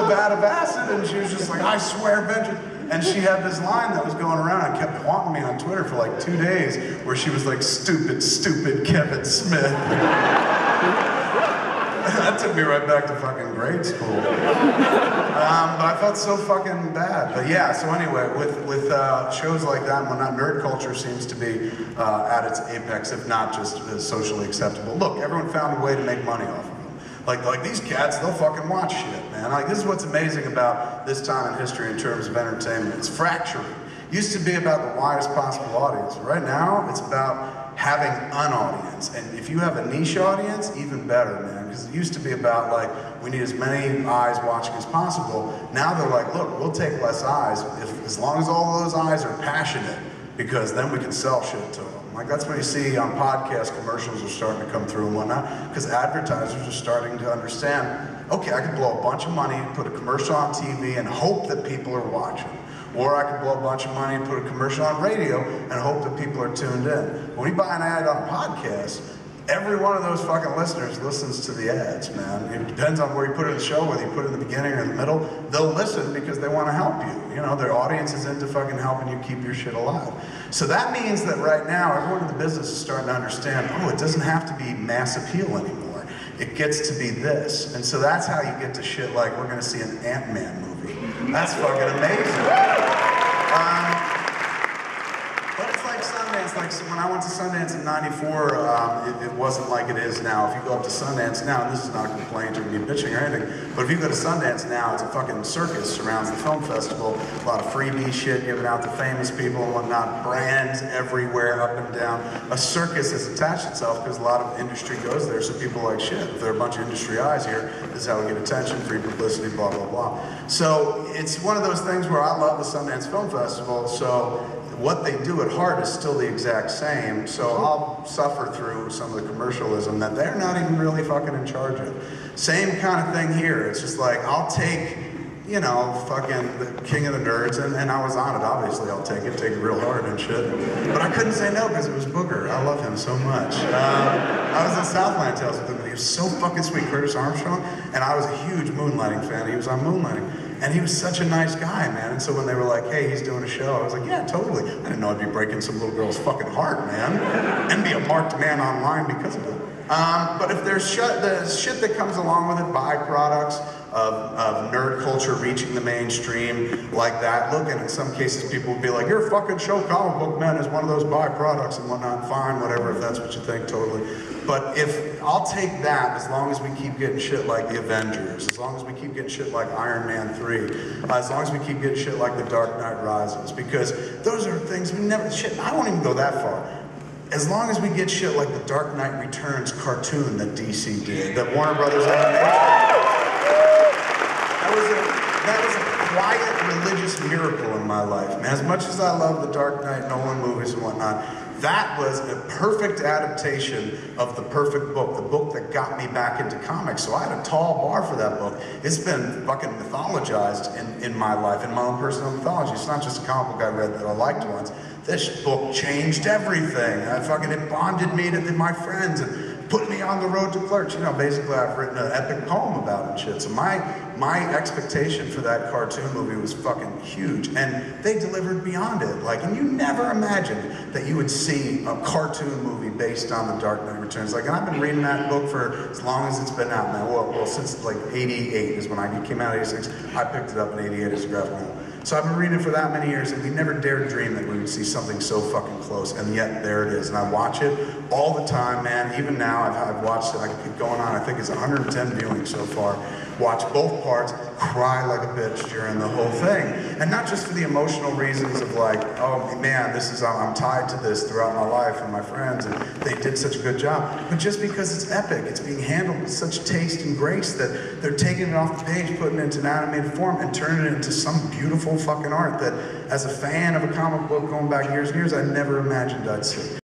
vat of acid, and she was just like, I swear vengeance. And she had this line that was going around and kept haunting me on Twitter for like 2 days, where she was like, stupid, stupid Kevin Smith. That took me right back to fucking grade school. But I felt so fucking bad. But yeah, so anyway, with shows like that and whatnot, nerd culture seems to be at its apex, if not just socially acceptable. Look, everyone found a way to make money off of them. Like these cats, they'll fucking watch shit, man. Like, this is what's amazing about this time in history in terms of entertainment. It's fracturing. It used to be about the widest possible audience. Right now, it's about having an audience. And if you have a niche audience, even better, man. Because it used to be about, like, we need as many eyes watching as possible. Now they're like, look, we'll take less eyes as long as all those eyes are passionate, because then we can sell shit to them. Like, that's what you see on podcasts, commercials are starting to come through and whatnot, because advertisers are starting to understand, okay, I can blow a bunch of money, put a commercial on TV and hope that people are watching. Or I can blow a bunch of money and put a commercial on radio and hope that people are tuned in. When you buy an ad on a podcast, every one of those fucking listeners listens to the ads, man. It depends on where you put it in the show, whether you put it in the beginning or in the middle. They'll listen because they want to help you. You know, their audience is into fucking helping you keep your shit alive. So that means that right now, everyone in the business is starting to understand, oh, it doesn't have to be mass appeal anymore. It gets to be this. And so that's how you get to shit like, we're going to see an Ant-Man movie. That's fucking amazing. But it's like Sundance. Like, so when I went to Sundance in '94, it wasn't like it is now. If you go up to Sundance now, and this is not a complaint or me bitching or anything, but if you go to Sundance now, it's a fucking circus surrounds the film festival. A lot of freebie shit given out to famous people and whatnot. Brands everywhere, up and down. A circus has attached itself because a lot of industry goes there. So people are like, shit, if there are a bunch of industry eyes here, this is how we get attention, free publicity, blah, blah, blah. So it's one of those things where I love the Sundance Film Festival. So what they do at heart is still the exact same, so I'll suffer through some of the commercialism that they're not even really fucking in charge of. Same kind of thing here. It's just like, I'll take, you know, fucking the king of the nerds, and I was on it, obviously. I'll take it real hard and shit. But I couldn't say no because it was Booger. I love him so much. I was in Southland Tales with him, and he was so fucking sweet, Curtis Armstrong, and I was a huge Moonlighting fan. He was on Moonlighting. And he was such a nice guy, man. And so when they were like, hey, he's doing a show, I was like, yeah, totally. I didn't know I'd be breaking some little girl's fucking heart, man. And be a marked man online because of it. But if there's the shit that comes along with it, byproducts of nerd culture reaching the mainstream like that, look, and in some cases people would be like, your fucking show Comic Book Men is one of those byproducts and whatnot, fine, whatever, if that's what you think, totally. But if, I'll take that as long as we keep getting shit like the Avengers, as long as we keep getting shit like Iron Man 3, as long as we keep getting shit like The Dark Knight Rises, because those are things we never, shit, I won't even go that far. As long as we get shit like the Dark Knight Returns cartoon that DC did, that Warner Brothers animated, that was a quiet religious miracle in my life. Man, as much as I love the Dark Knight Nolan movies and whatnot, that was a perfect adaptation of the perfect book, the book that got me back into comics. So I had a tall bar for that book. It's been fucking mythologized in my life, in my own personal mythology. It's not just a comic book I read that I liked once. This book changed everything. It bonded me to my friends and put me on the road to Clerks. You know, basically I've written an epic poem about it and shit. So my expectation for that cartoon movie was fucking huge. And they delivered beyond it. Like, and you never imagined that you would see a cartoon movie based on The Dark Knight Returns. Like, and I've been reading that book for as long as it's been out now. Well, since like 88 is when it came out, 86. I picked it up in 88 as a graphic novel. So I've been reading it for that many years, and we never dared dream that we would see something so fucking close, and yet there it is. And I watch it all the time, man. Even now, I've watched it. I keep going on. I think it's 110 viewings so far. Watch both parts, cry like a bitch during the whole thing. And not just for the emotional reasons of like, oh man, I'm tied to this throughout my life and my friends, and they did such a good job. But just because it's epic, it's being handled with such taste and grace that they're taking it off the page, putting it into an animated form, and turning it into some beautiful fucking art that, as a fan of a comic book going back years and years, I never imagined I'd see.